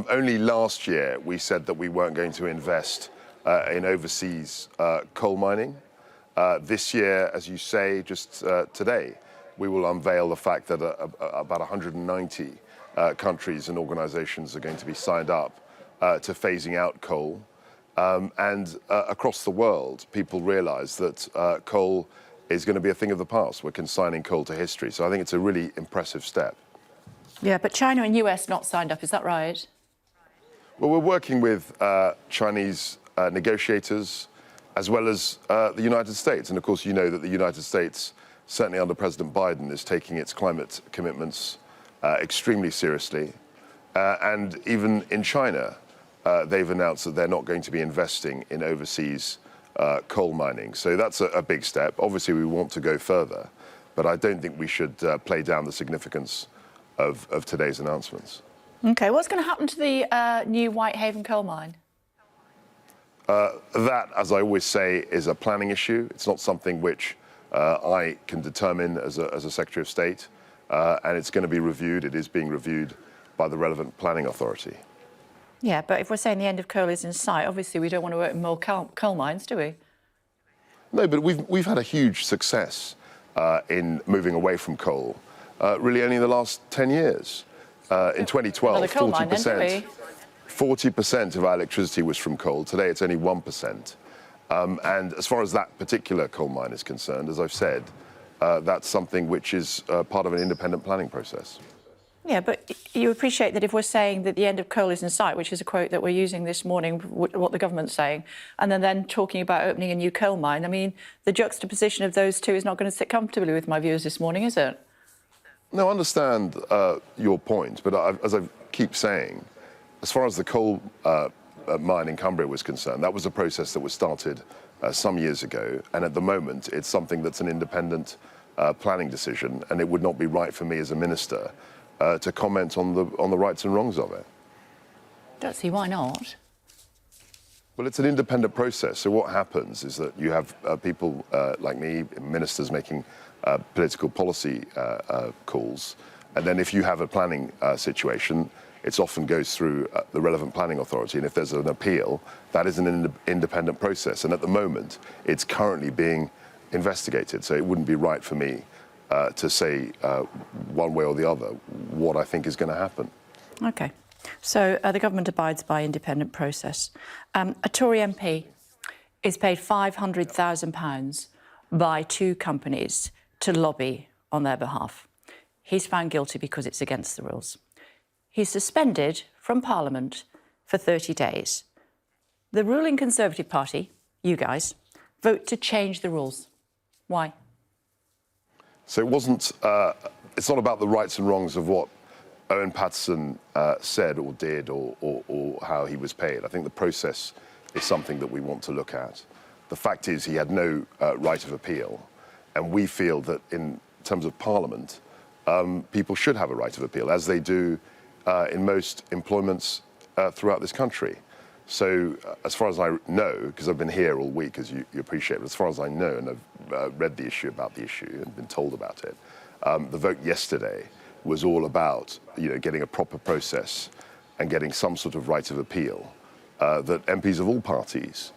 Only last year we said that we weren't going to invest in overseas coal mining. This year, as you say, just today, we will unveil the fact that about 190 countries and organisations are going to be signed up to phasing out coal. Across the world, people realise that coal is going to be a thing of the past. We're consigning coal to history. So I think it's a really impressive step. Yeah, but China and US not signed up, is that right? Well, we're working with Chinese negotiators as well as the United States. And of course, you know that the United States, certainly under President Biden, is taking its climate commitments extremely seriously. And even in China, they've announced that they're not going to be investing in overseas coal mining. So that's a big step. Obviously, we want to go further, but I don't think we should play down the significance of today's announcements. OK, what's going to happen to the new Whitehaven coal mine? That, as I always say, is a planning issue. It's not something which I can determine as a Secretary of State, and it's going to be reviewed. It is being reviewed by the relevant planning authority. Yeah, but if we're saying the end of coal is in sight, obviously we don't want to work in more coal mines, do we? No, but we've had a huge success in moving away from coal, really only in the last 10 years. In 2012, 40% of our electricity was from coal. Today, it's only 1%. And as far as that particular coal mine is concerned, as I've said, that's something which is part of an independent planning process. Yeah, but you appreciate that if we're saying that the end of coal is in sight, which is a quote that we're using this morning, what the government's saying, and then talking about opening a new coal mine, I mean, the juxtaposition of those two is not going to sit comfortably with my viewers this morning, is it? No, I understand your point, but as I keep saying, as far as the coal mine in Cumbria was concerned, that was a process that was started some years ago, and at the moment it's something that's an independent planning decision, and it would not be right for me as a minister to comment on the rights and wrongs of it. Don't see why not. Well, it's an independent process. So what happens is that you have people like me, ministers, making political policy calls, and then if you have a planning situation, it often goes through the relevant planning authority, and if there's an appeal, that is an independent process. And at the moment, it's currently being investigated. So it wouldn't be right for me to say one way or the other what I think is going to happen. OK. So the government abides by independent process. A Tory MP is paid £500,000 by two companies to lobby on their behalf. He's found guilty because it's against the rules. He's suspended from Parliament for 30 days. The ruling Conservative Party, you guys, vote to change the rules. Why? So it's not about the rights and wrongs of what Owen Paterson said or did or how he was paid. I think the process is something that we want to look at. The fact is he had no right of appeal, and we feel that in terms of Parliament, people should have a right of appeal, as they do in most employments throughout this country. So as far as I know, because I've been here all week, as you appreciate, but as far as I know, and I've read the issue about the issue and been told about it, the vote yesterday was all about getting a proper process and getting some sort of right of appeal that MPs of all parties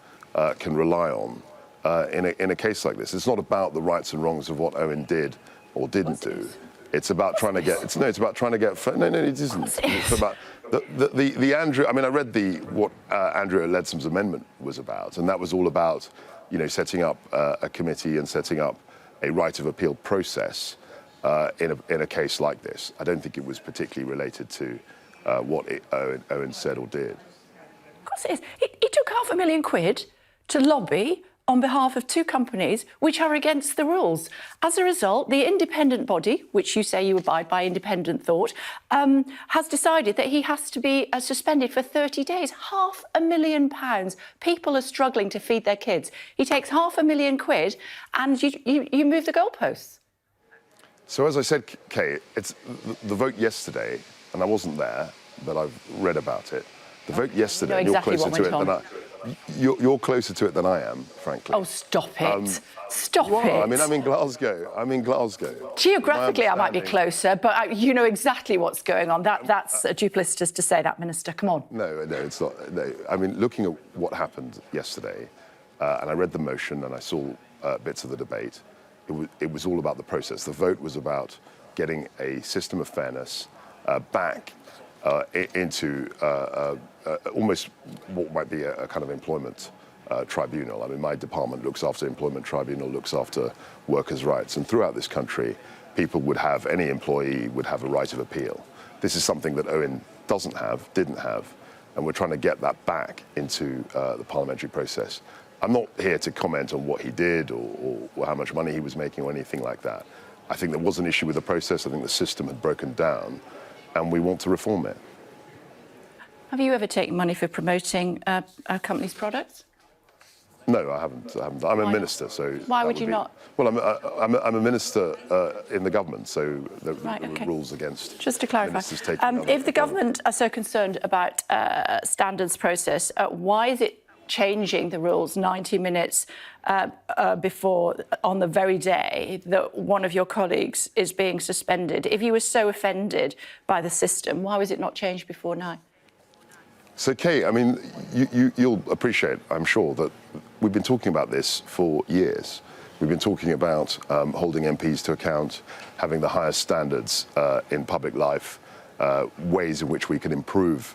can rely on in a case like this. It's not about the rights and wrongs of what Owen did or didn't do. It's about trying to get. It's about trying to get. No, it isn't. It's about the Andrew. I mean, I read what Andrew Leadsome's amendment was about, and that was all about, setting up a committee and setting up a right of appeal process in a case like this. I don't think it was particularly related to what Owen said or did. Of course it is. He took £500,000 to lobby on behalf of two companies which are against the rules. As a result, the independent body, which you say you abide by independent thought, has decided that he has to be suspended for 30 days. £500,000. People are struggling to feed their kids. He takes £500,000 and you move the goalposts. So as I said, Kay, it's the vote yesterday, and I wasn't there, but I've read about it, The vote yesterday, You know exactly you're closer to it than you're closer to it than I am, frankly. Oh, stop it. Stop Well, it. I mean, I'm in Glasgow. Geographically, I might be closer, but you know exactly what's going on. That's duplicitous to say that, Minister. Come on. No, it's not. No. I mean, looking at what happened yesterday, and I read the motion and I saw bits of the debate, it was all about the process. The vote was about getting a system of fairness back into almost what might be a kind of employment tribunal. I mean, my department looks after employment tribunal, looks after workers' rights, and throughout this country, any employee would have a right of appeal. This is something that Owen didn't have, and we're trying to get that back into the parliamentary process. I'm not here to comment on what he did or how much money he was making or anything like that. I think there was an issue with the process. I think the system had broken down, and we want to reform it. Have you ever taken money for promoting a company's products? No, I haven't. I'm a minister, so... Why would you not? Well, I'm a minister in the government, so there are rules against... Just to clarify, if the government are so concerned about standards process, why is it changing the rules 90 minutes before, on the very day that one of your colleagues is being suspended? If you were so offended by the system, why was it not changed before now? So, Kay, I mean, you'll appreciate, I'm sure, that we've been talking about this for years. We've been talking about holding MPs to account, having the highest standards in public life, ways in which we can improve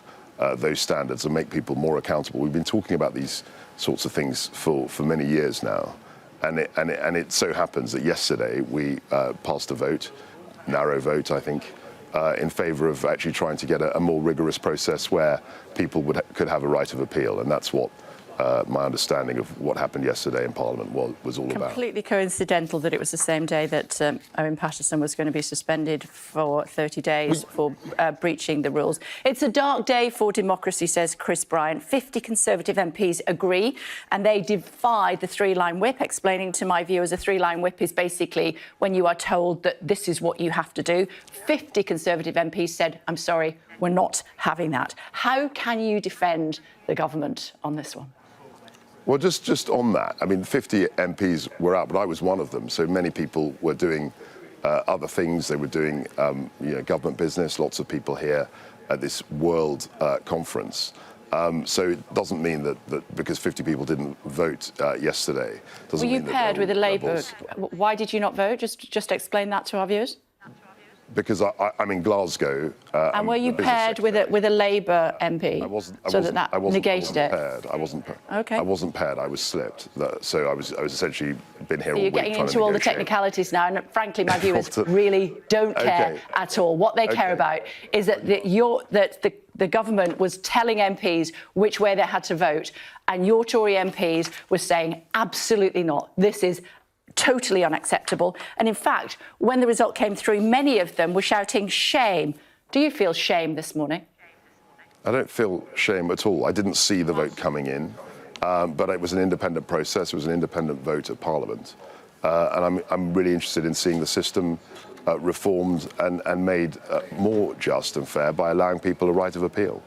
those standards and make people more accountable. We've been talking about these sorts of things for many years now. And it so happens that yesterday we passed a vote, narrow vote, I think, in favour of actually trying to get a more rigorous process where people could have a right of appeal. And that's what my understanding of what happened yesterday in Parliament was all about. Completely coincidental that it was the same day that Owen Paterson was going to be suspended for 30 days for breaching the rules. It's a dark day for democracy, says Chris Bryant. 50 Conservative MPs agree, and they defied the three-line whip, explaining to my viewers a three-line whip is basically when you are told that this is what you have to do. 50 Conservative MPs said, I'm sorry, we're not having that. How can you defend the government on this one? Well, just on that, I mean, 50 MPs were out, but I was one of them. So many people were doing other things. They were doing government business. Lots of people here at this World Conference. So it doesn't mean that because 50 people didn't vote yesterday, doesn't mean that... Were you paired with a Labour? Why did you not vote? Just explain that to our viewers. Because I'm in Glasgow. And were you paired with a Labour MP? I wasn't. That negated it. Paired. I wasn't. Okay. I wasn't paired. I was slipped. So I was essentially been here all week. You're getting into all the technicalities now, and frankly, my viewers really don't care at all. What they care about is that the government was telling MPs which way they had to vote, and your Tory MPs were saying absolutely not. This is totally unacceptable. And in fact, when the result came through, many of them were shouting shame. Do you feel shame this morning? I don't feel shame at all. I didn't see the vote coming in, but it was an independent process. It was an independent vote at Parliament. And I'm really interested in seeing the system reformed and made more just and fair by allowing people a right of appeal.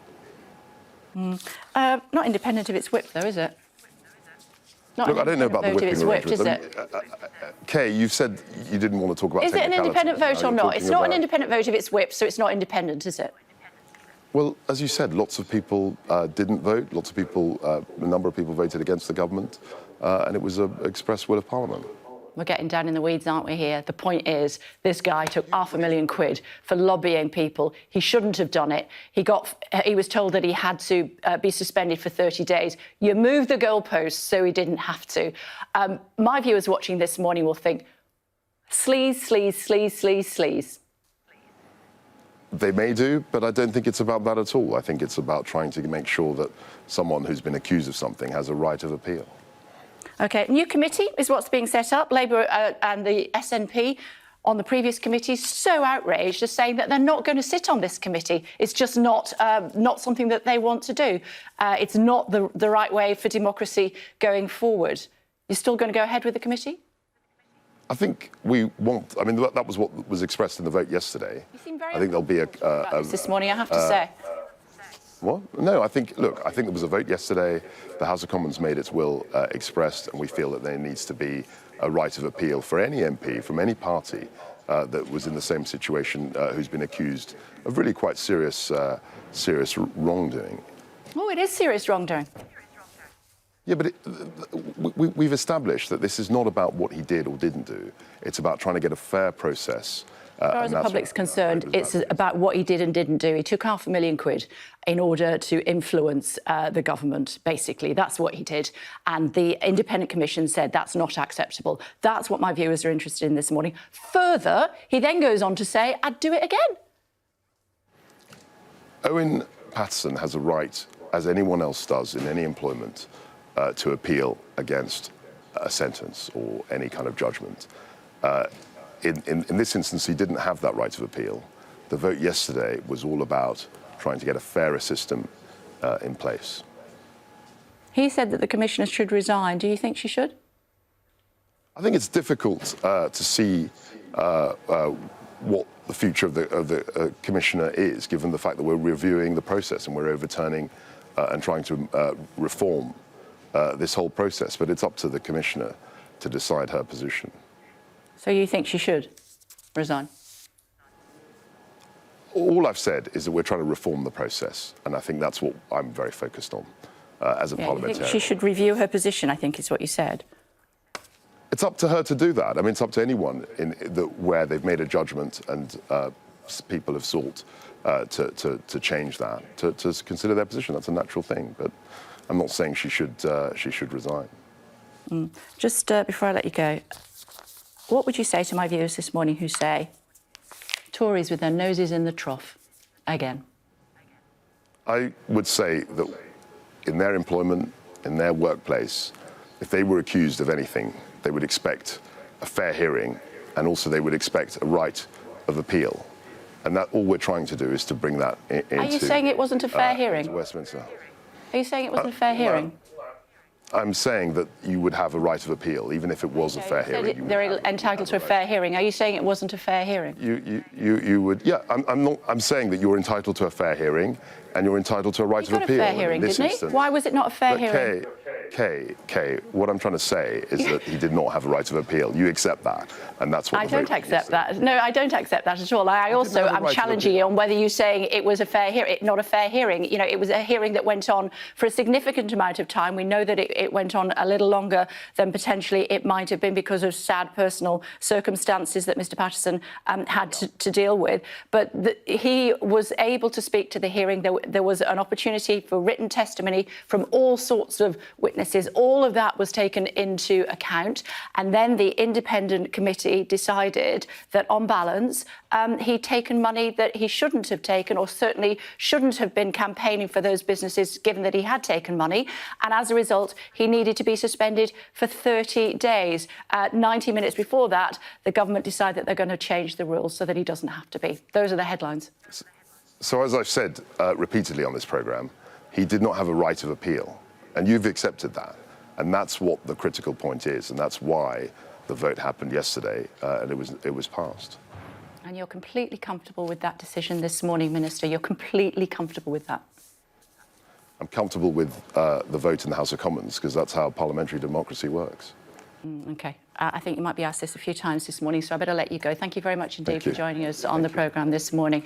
Not independent of its whip, though, is it? Look, I don't know about the whipping arrangement. Kay, you've said you didn't want to talk about technicalities. Is it an independent vote or not? It's not an independent vote if it's whipped, so it's not independent, is it? Well, as you said, lots of people didn't vote. Lots of people, a number of people voted against the government, and it was an express will of Parliament. We're getting down in the weeds, aren't we, here? The point is, this guy took £500,000 for lobbying people. He shouldn't have done it. He was told that he had to be suspended for 30 days. You moved the goalposts so he didn't have to. My viewers watching this morning will think, sleaze, sleaze, sleaze, sleaze, sleaze. They may do, but I don't think it's about that at all. I think it's about trying to make sure that someone who's been accused of something has a right of appeal. OK, new committee is what's being set up. Labour and the SNP on the previous committee so outraged as saying that they're not going to sit on this committee. It's just not something that they want to do. It's not the right way for democracy going forward. You're still going to go ahead with the committee? I think we want... I mean, that was what was expressed in the vote yesterday. You seem very I think there'll be this morning, I have to say. What? No, I think there was a vote yesterday. The House of Commons made its will expressed, and we feel that there needs to be a right of appeal for any MP from any party that was in the same situation who's been accused of really quite serious wrongdoing. Oh, it is serious wrongdoing. Yeah, but we've established that this is not about what he did or didn't do. It's about trying to get a fair process. As far as the public's concerned, it's about what he did and didn't do. He took £500,000 in order to influence the government, basically. That's what he did. And the Independent Commission said that's not acceptable. That's what my viewers are interested in this morning. Further, he then goes on to say, I'd do it again. Owen Paterson has a right, as anyone else does in any employment, to appeal against a sentence or any kind of judgment. In this instance, he didn't have that right of appeal. The vote yesterday was all about trying to get a fairer system in place. He said that the commissioner should resign. Do you think she should? I think it's difficult to see what the future of the commissioner is, given the fact that we're reviewing the process and we're overturning and trying to reform this whole process. But it's up to the commissioner to decide her position. So you think she should resign? All I've said is that we're trying to reform the process, and I think that's what I'm very focused on as a parliamentarian. You think she should review her position, I think is what you said. It's up to her to do that. I mean, it's up to anyone where they've made a judgment and people have sought to change that, to consider their position. That's a natural thing, but I'm not saying she should resign. Just before I let you go, what would you say to my viewers this morning who say, Tories with their noses in the trough again? I would say that in their employment, in their workplace, if they were accused of anything, they would expect a fair hearing, and also they would expect a right of appeal. And that all we're trying to do is to bring that into... Are you saying it wasn't a fair hearing? Westminster. Are you saying it wasn't a fair hearing? I'm saying that you would have a right of appeal, even if it was a fair hearing. They're entitled to a fair hearing. Are you saying it wasn't a fair hearing? You would, yeah. I'm saying that you're entitled to a fair hearing, and you're entitled to a right of appeal. He got a fair hearing, didn't he? Why was it not a fair hearing? Kay, what I'm trying to say is that he did not have a right of appeal. You accept that, and that's what I don't accept that. No, I don't accept that at all. I also am challenging you on whether you're saying it was a fair hearing, not a fair hearing. You know, it was a hearing that went on for a significant amount of time. We know that it went on a little longer than potentially it might have been because of sad personal circumstances that Mr. Paterson had to deal with. But he was able to speak to the hearing. There was an opportunity for written testimony from all sorts of witnesses. All of that was taken into account. And then the independent committee decided that on balance, he'd taken money that he shouldn't have taken, or certainly shouldn't have been campaigning for those businesses, given that he had taken money. And as a result, he needed to be suspended for 30 days. 90 minutes before that, the government decided that they're going to change the rules so that he doesn't have to be. Those are the headlines. So as I've said repeatedly on this programme, he did not have a right of appeal. And you've accepted that. And that's what the critical point is. And that's why the vote happened yesterday and it was passed. And you're completely comfortable with that decision this morning, Minister? You're completely comfortable with that? I'm comfortable with the vote in the House of Commons, because that's how parliamentary democracy works. OK. I think you might be asked this a few times this morning, so I better let you go. Thank you very much indeed for joining us on the programme this morning.